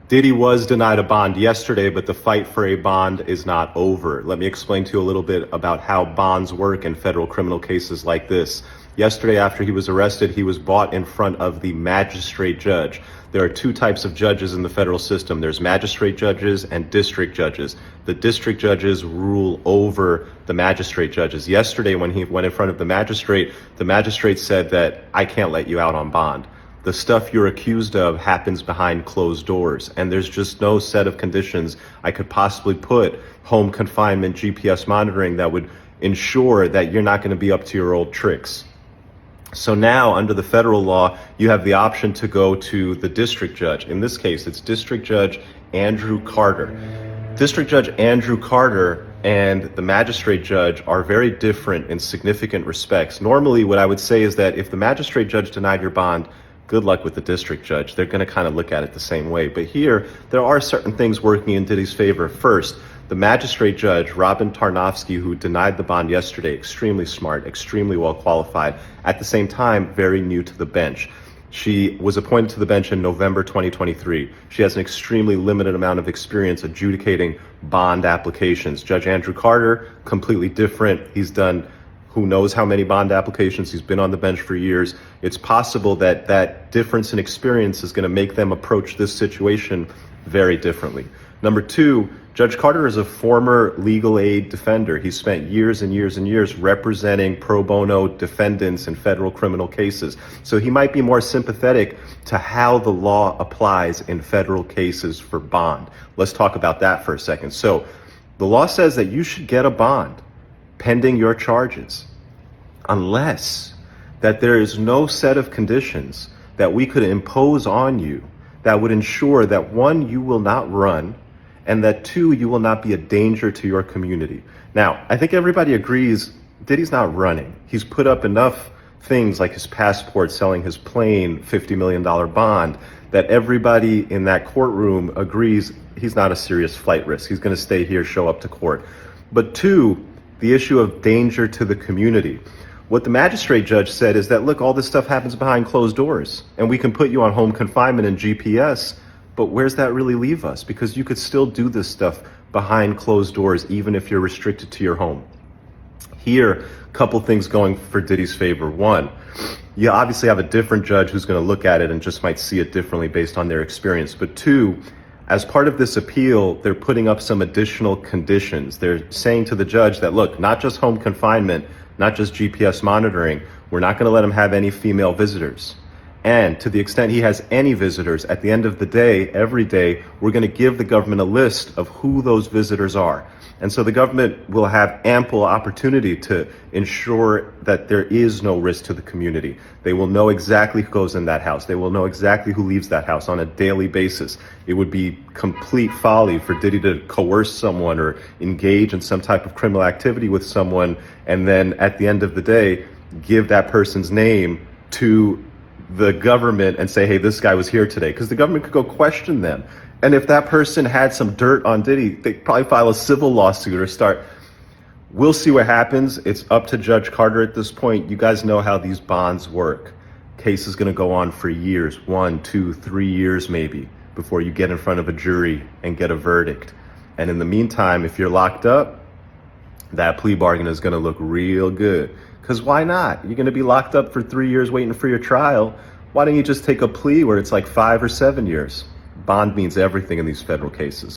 Diddy was denied a bond yesterday, but the fight for a bond is not over. Let me explain to you a little bit about how bonds work in federal criminal cases like this. Yesterday, after he was arrested, he was brought in front of the magistrate judge. There are two types of judges in the federal system. There's magistrate judges and district judges. The district judges rule over the magistrate judges. Yesterday, when he went in front of the magistrate said that I can't let you out on bond. The stuff you're accused of happens behind closed doors, and there's just no set of conditions I could possibly put, home confinement, GPS monitoring, that would ensure that you're not going to be up to your old tricks. So now, under the federal law, you have the option to go to the district judge. In this case, it's District Judge Andrew Carter. District Judge Andrew Carter and the magistrate judge are very different in significant respects. Normally, what I would say is that if the magistrate judge denied your bond, good luck with the district judge. They're going to kind of look at it the same way. But here, there are certain things working in Diddy's favor. First, the magistrate judge, Robin Tarnofsky, who denied the bond yesterday, extremely smart, extremely well qualified, at the same time, very new to the bench. She was appointed to the bench in November 2023. She has an extremely limited amount of experience adjudicating bond applications. Judge Andrew Carter, completely different. He's done who knows how many bond applications. He's been on the bench for years. It's possible that that difference in experience is going to make them approach this situation very differently. Number two, Judge Carter is a former legal aid defender. He spent years and years and years representing pro bono defendants in federal criminal cases. So he might be more sympathetic to how the law applies in federal cases for bond. Let's talk about that for a second. So the law says that you should get a bond pending your charges, unless that there is no set of conditions that we could impose on you that would ensure that, one, you will not run, and that, two, you will not be a danger to your community. Now, I think everybody agrees Diddy's not running. He's put up enough things like his passport, selling his plane, $50 million bond, that everybody in that courtroom agrees he's not a serious flight risk. He's going to stay here, show up to court. But two, the issue of danger to the community. What the magistrate judge said is that, look, all this stuff happens behind closed doors, and we can put you on home confinement and GPS, but where's that really leave us? Because you could still do this stuff behind closed doors, even if you're restricted to your home. Here, a couple things going for Diddy's favor. One, you obviously have a different judge who's going to look at it and just might see it differently based on their experience. But two, as part of this appeal, they're putting up some additional conditions. They're saying to the judge that, look, not just home confinement, not just GPS monitoring, we're not going to let him have any female visitors. And to the extent he has any visitors, at the end of the day, every day, we're going to give the government a list of who those visitors are. And so the government will have ample opportunity to ensure that there is no risk to the community. They will know exactly who goes in that house. They will know exactly who leaves that house on a daily basis. It would be complete folly for Diddy to coerce someone or engage in some type of criminal activity with someone, and then at the end of the day, give that person's name to the government and say, hey, this guy was here today, because the government could go question them. And if that person had some dirt on Diddy, they'd probably file a civil lawsuit or start. We'll see what happens. It's up to Judge Carter at this point. You guys know how these bonds work. Case is going to go on for years, 1, 2, 3 years maybe, before you get in front of a jury and get a verdict. And in the meantime, if you're locked up, that plea bargain is going to look real good. Because why not? You're going to be locked up for 3 years waiting for your trial. Why don't you just take a plea where it's like 5 or 7 years? Bond means everything in these federal cases.